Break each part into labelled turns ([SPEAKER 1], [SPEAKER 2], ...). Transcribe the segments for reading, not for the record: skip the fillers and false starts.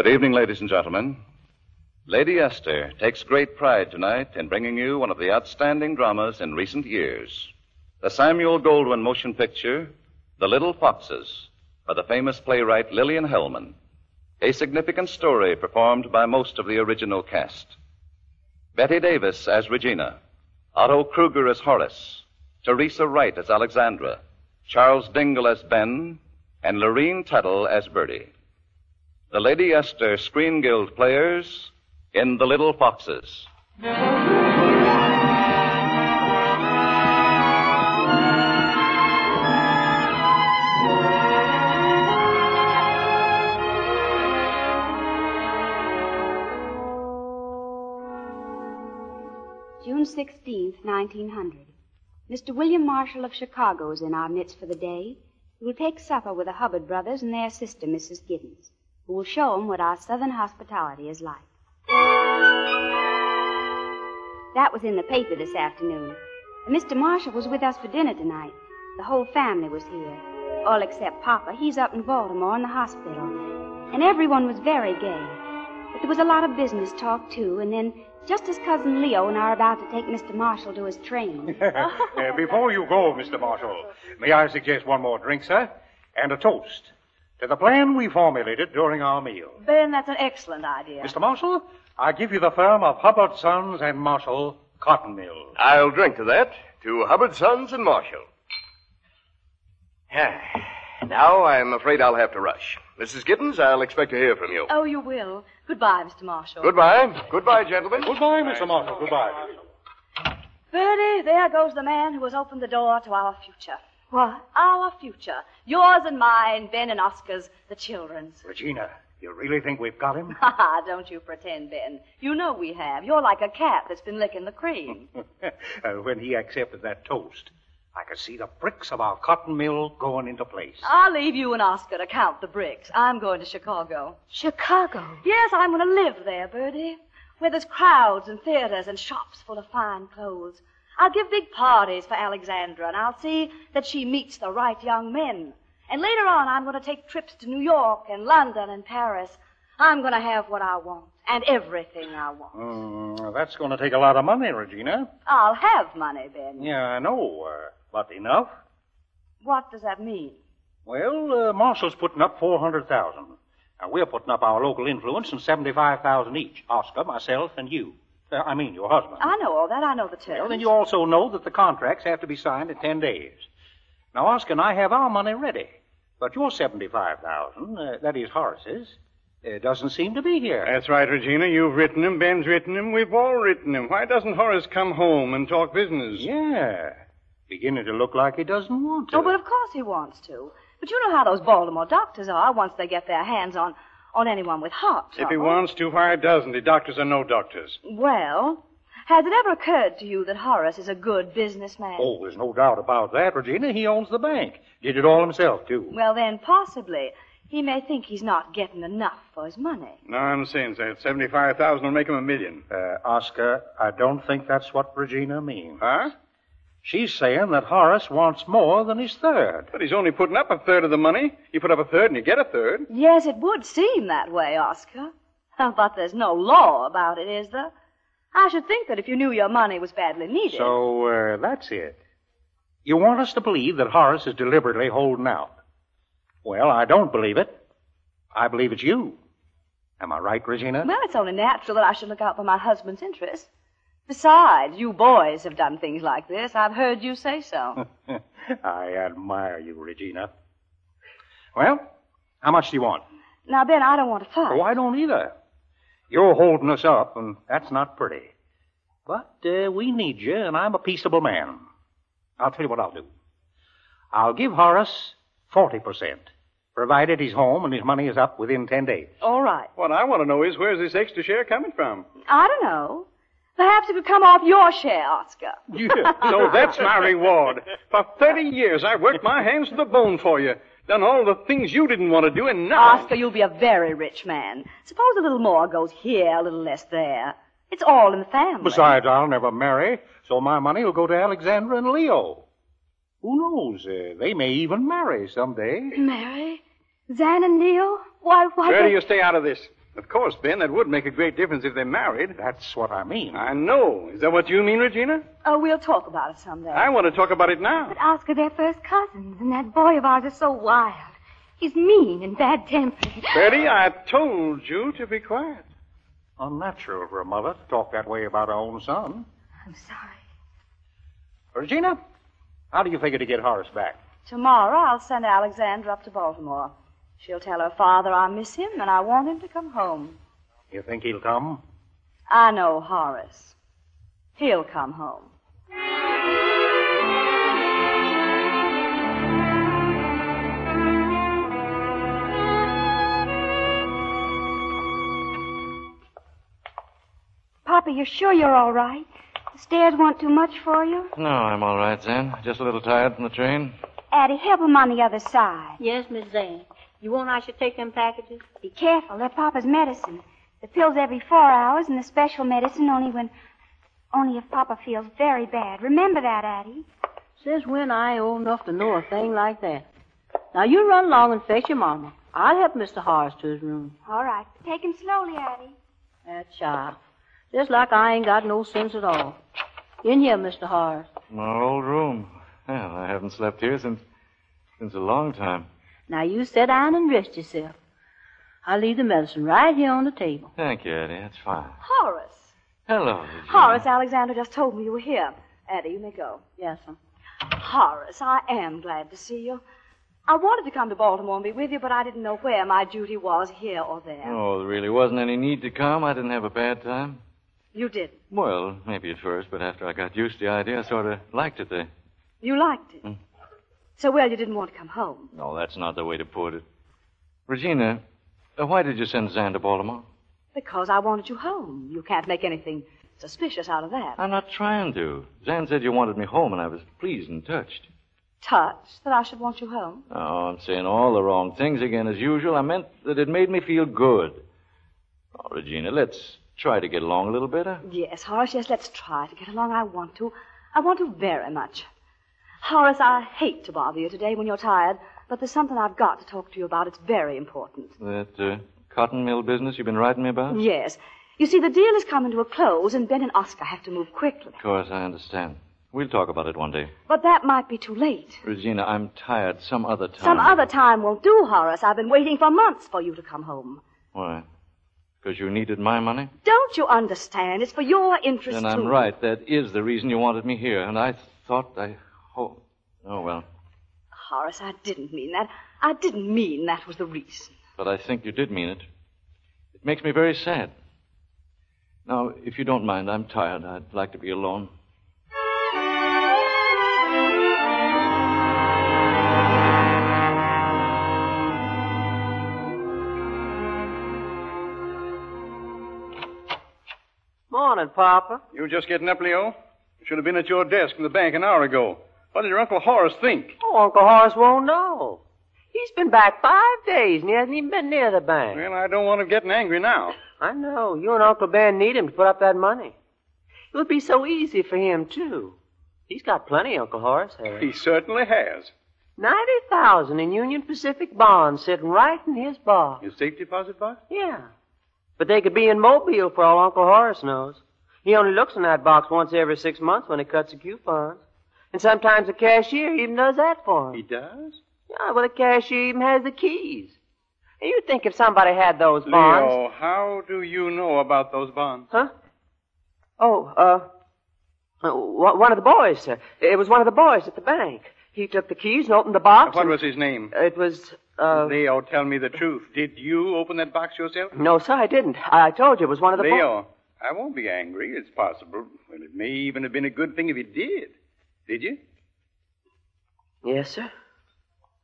[SPEAKER 1] Good evening, ladies and gentlemen. Lady Esther takes great pride tonight in bringing you one of the outstanding dramas in recent years. The Samuel Goldwyn motion picture, The Little Foxes, by the famous playwright Lillian Hellman. A significant story performed by most of the original cast. Bette Davis as Regina, Otto Kruger as Horace, Teresa Wright as Alexandra, Charles Dingle as Ben, and Lurene Tuttle as Bertie. The Lady Esther Screen Guild players in The Little Foxes.
[SPEAKER 2] June 16th, 1900. Mr. William Marshall of Chicago is in our midst for the day. He will take supper with the Hubbard brothers and their sister, Mrs. Giddens, who will show him what our Southern hospitality is like. That was in the paper this afternoon. Mr. Marshall was with us for dinner tonight. The whole family was here, all except Papa. He's up in Baltimore in the hospital. And everyone was very gay. But there was a lot of business talk, too, and then just as Cousin Leo and I are about to take Mr. Marshall to his train.
[SPEAKER 3] Before you go, Mr. Marshall, may I suggest one more drink, sir? And a toast to the plan we formulated during our meal.
[SPEAKER 4] Ben, that's an excellent idea.
[SPEAKER 3] Mr. Marshall, I give you the firm of Hubbard, Sons and Marshall Cotton Mill.
[SPEAKER 5] I'll drink to that, to Hubbard, Sons and Marshall. Now I'm afraid I'll have to rush. Mrs. Giddens, I'll expect to hear from you.
[SPEAKER 4] Oh, you will. Goodbye, Mr. Marshall.
[SPEAKER 5] Goodbye. Goodbye, gentlemen.
[SPEAKER 3] Goodbye, Mr. Marshall. Goodbye.
[SPEAKER 4] Bertie, there goes the man who has opened the door to our future.
[SPEAKER 2] What?
[SPEAKER 4] Our future. Yours and mine, Ben and Oscar's, the children's.
[SPEAKER 3] Regina, you really think we've got him?
[SPEAKER 4] Don't you pretend, Ben. You know we have. You're like a cat that's been licking the cream.
[SPEAKER 3] When he accepted that toast, I could see the bricks of our cotton mill going into place.
[SPEAKER 4] I'll leave you and Oscar to count the bricks. I'm going to Chicago.
[SPEAKER 2] Chicago?
[SPEAKER 4] Yes, I'm going to live there, Bertie, where there's crowds and theaters and shops full of fine clothes. I'll give big parties for Alexandra, and I'll see that she meets the right young men. And later on, I'm going to take trips to New York and London and Paris. I'm going to have what I want and everything I want.
[SPEAKER 3] That's going to take a lot of money, Regina.
[SPEAKER 4] I'll have money, Ben.
[SPEAKER 3] Yeah, I know, but enough?
[SPEAKER 4] What does that mean?
[SPEAKER 3] Well, Marshall's putting up $400,000. Now, we're putting up our local influence and $75,000 each. Oscar, myself, and you. I mean, your husband.
[SPEAKER 4] I know all that. I know the terms.
[SPEAKER 3] Well, then you also know that the contracts have to be signed in 10 days. Now, Oscar and I have our money ready. But your $75,000, that is Horace's, doesn't seem to be here.
[SPEAKER 6] That's right, Regina. You've written him, Ben's written him, we've all written him. Why doesn't Horace come home and talk business?
[SPEAKER 3] Yeah. Beginning to look like he doesn't want to.
[SPEAKER 4] Oh, but of course he wants to. But you know how those Baltimore doctors are once they get their hands on anyone with heart trouble.
[SPEAKER 6] If he wants to, why doesn't he? Doctors are no doctors.
[SPEAKER 4] Well, has it ever occurred to you that Horace is a good businessman?
[SPEAKER 3] Oh, there's no doubt about that, Regina. He owns the bank. Did it all himself, too.
[SPEAKER 4] Well, then, possibly, he may think he's not getting enough for his money.
[SPEAKER 6] Nonsense. That $75,000 will make him $1 million.
[SPEAKER 3] Oscar, I don't think that's what Regina means.
[SPEAKER 6] Huh?
[SPEAKER 3] She's saying that Horace wants more than his third.
[SPEAKER 6] But he's only putting up a third of the money. You put up a third and you get a third.
[SPEAKER 4] Yes, it would seem that way, Oscar. But there's no law about it, is there? I should think that if you knew your money was badly needed.
[SPEAKER 3] So, that's it. You want us to believe that Horace is deliberately holding out. Well, I don't believe it. I believe it's you. Am I right, Regina?
[SPEAKER 4] Well, it's only natural that I should look out for my husband's interests. Besides, you boys have done things like this. I've heard you say so.
[SPEAKER 3] I admire you, Regina. Well, how much do you want?
[SPEAKER 4] Now, Ben, I don't want to fight.
[SPEAKER 3] Oh, I don't either. You're holding us up, and that's not pretty. But we need you, and I'm a peaceable man. I'll tell you what I'll do. I'll give Horace 40%, provided he's home and his money is up within 10 days.
[SPEAKER 4] All right.
[SPEAKER 6] What I want to know is where's this extra share coming from?
[SPEAKER 4] I don't know. Perhaps it would come off your share, Oscar.
[SPEAKER 6] Yeah, so that's my reward. For 30 years, I worked my hands to the bone for you. Done all the things you didn't want to do, and now...
[SPEAKER 4] Oscar, you'll be a very rich man. Suppose a little more goes here, a little less there. It's all in the family.
[SPEAKER 3] Besides, I'll never marry, so my money will go to Alexandra and Leo. Who knows? They may even marry someday.
[SPEAKER 2] Marry? Zan and Leo? Why
[SPEAKER 6] Where do you stay out of this? Of course, Ben, that would make a great difference if they married.
[SPEAKER 3] That's what I mean.
[SPEAKER 6] I know. Is that what you mean, Regina?
[SPEAKER 4] Oh, we'll talk about it someday.
[SPEAKER 6] I want to talk about it now.
[SPEAKER 7] But, Oscar, they're first cousins, and that boy of ours is so wild. He's mean and bad-tempered.
[SPEAKER 6] Betty, I told you to be quiet.
[SPEAKER 3] Unnatural for a mother to talk that way about her own son.
[SPEAKER 7] I'm sorry.
[SPEAKER 3] Regina, how do you figure to get Horace back?
[SPEAKER 4] Tomorrow, I'll send Alexandra up to Baltimore. She'll tell her father I miss him and I want him to come home.
[SPEAKER 3] You think he'll come?
[SPEAKER 4] I know Horace. He'll come home.
[SPEAKER 2] Papa, you're sure you're all right? The stairs weren't too much for you?
[SPEAKER 1] No, I'm all right, Zan. Just a little tired from the train.
[SPEAKER 2] Addie, help him on the other side.
[SPEAKER 8] Yes, Miss Zane. You want I should take them packages?
[SPEAKER 2] Be careful. They're Papa's medicine. The pills every 4 hours and the special medicine only if Papa feels very bad. Remember that, Addie.
[SPEAKER 8] Since when I ain't old enough to know a thing like that. Now, you run along and fetch your mama. I'll help Mr. Horace to his room.
[SPEAKER 2] All right. Take him slowly, Addie.
[SPEAKER 8] That child. Just like I ain't got no sense at all. In here, Mr. Horace.
[SPEAKER 1] My old room. Well, I haven't slept here since a long time.
[SPEAKER 8] Now, you sit down and rest yourself. I'll leave the medicine right here on the table.
[SPEAKER 1] Thank you, Eddie. That's fine.
[SPEAKER 4] Horace.
[SPEAKER 1] Hello, Regina.
[SPEAKER 4] Horace, Alexandra just told me you were here. Addie, you may go.
[SPEAKER 8] Yes, sir.
[SPEAKER 4] Horace, I am glad to see you. I wanted to come to Baltimore and be with you, but I didn't know where my duty was, here or there.
[SPEAKER 1] Oh, there really wasn't any need to come. I didn't have a bad time.
[SPEAKER 4] You didn't.
[SPEAKER 1] Well, maybe at first, but after I got used to the idea, I sort of liked it there.
[SPEAKER 4] You liked it? So, well, you didn't want to come home.
[SPEAKER 1] No, that's not the way to put it. Regina, why did you send Zan to Baltimore?
[SPEAKER 4] Because I wanted you home. You can't make anything suspicious out of that.
[SPEAKER 1] I'm not trying to. Zan said you wanted me home, and I was pleased and touched.
[SPEAKER 4] Touched that I should want you home?
[SPEAKER 1] Oh, I'm saying all the wrong things again as usual. I meant that it made me feel good. Oh, Regina, let's try to get along a little better.
[SPEAKER 4] Yes, Horace, yes, let's try to get along. I want to. I want to very much. Horace, I hate to bother you today when you're tired, but there's something I've got to talk to you about. It's very important.
[SPEAKER 1] That cotton mill business you've been writing me about?
[SPEAKER 4] Yes. You see, the deal is coming to a close, and Ben and Oscar have to move quickly.
[SPEAKER 1] Of course, I understand. We'll talk about it one day.
[SPEAKER 4] But that might be too late.
[SPEAKER 1] Regina, I'm tired. Some other time.
[SPEAKER 4] Some other time won't do, Horace. I've been waiting for months for you to come home.
[SPEAKER 1] Why? Because you needed my money?
[SPEAKER 4] Don't you understand? It's for your interest,
[SPEAKER 1] Then I'm right. That is the reason you wanted me here. And I thought Oh, well.
[SPEAKER 4] Horace, I didn't mean that. I didn't mean that was the reason.
[SPEAKER 1] But I think you did mean it. It makes me very sad. Now, if you don't mind, I'm tired. I'd like to be alone.
[SPEAKER 9] Morning, Papa.
[SPEAKER 6] You just getting up, Leo? You should have been at your desk in the bank an hour ago. What did your Uncle Horace think?
[SPEAKER 9] Oh, Uncle Horace won't know. He's been back 5 days, and he hasn't even been near the bank.
[SPEAKER 6] Well, I don't want him getting angry now.
[SPEAKER 9] I know. You and Uncle Ben need him to put up that money. It would be so easy for him, too. He's got plenty, Uncle Horace has.
[SPEAKER 6] He certainly has.
[SPEAKER 9] 90,000 in Union Pacific bonds sitting right in his box.
[SPEAKER 6] His safe deposit box?
[SPEAKER 9] Yeah. But they could be in Mobile for all Uncle Horace knows. He only looks in that box once every 6 months when he cuts the coupons. And sometimes the cashier even does that for him.
[SPEAKER 6] He does?
[SPEAKER 9] Yeah, well, the cashier even has the keys. And you'd think if somebody had those bonds...
[SPEAKER 6] Leo, how do you know about those bonds?
[SPEAKER 9] Huh? Oh, one of the boys, sir. It was one of the boys at the bank. He took the keys and opened the box.
[SPEAKER 6] What was his name?
[SPEAKER 9] It was,
[SPEAKER 6] Leo, tell me the truth. Did you open that box yourself?
[SPEAKER 9] No, sir, I didn't. I told you it was one of the boys.
[SPEAKER 6] Leo, I won't be angry. It's possible. Well, it may even have been a good thing if you did. Did you?
[SPEAKER 9] Yes, sir.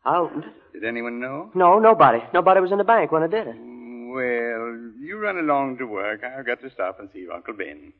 [SPEAKER 9] I opened it.
[SPEAKER 6] Did anyone know?
[SPEAKER 9] No, nobody. Nobody was in the bank when I did it.
[SPEAKER 6] Well, you run along to work. I've got to stop and see Uncle Ben.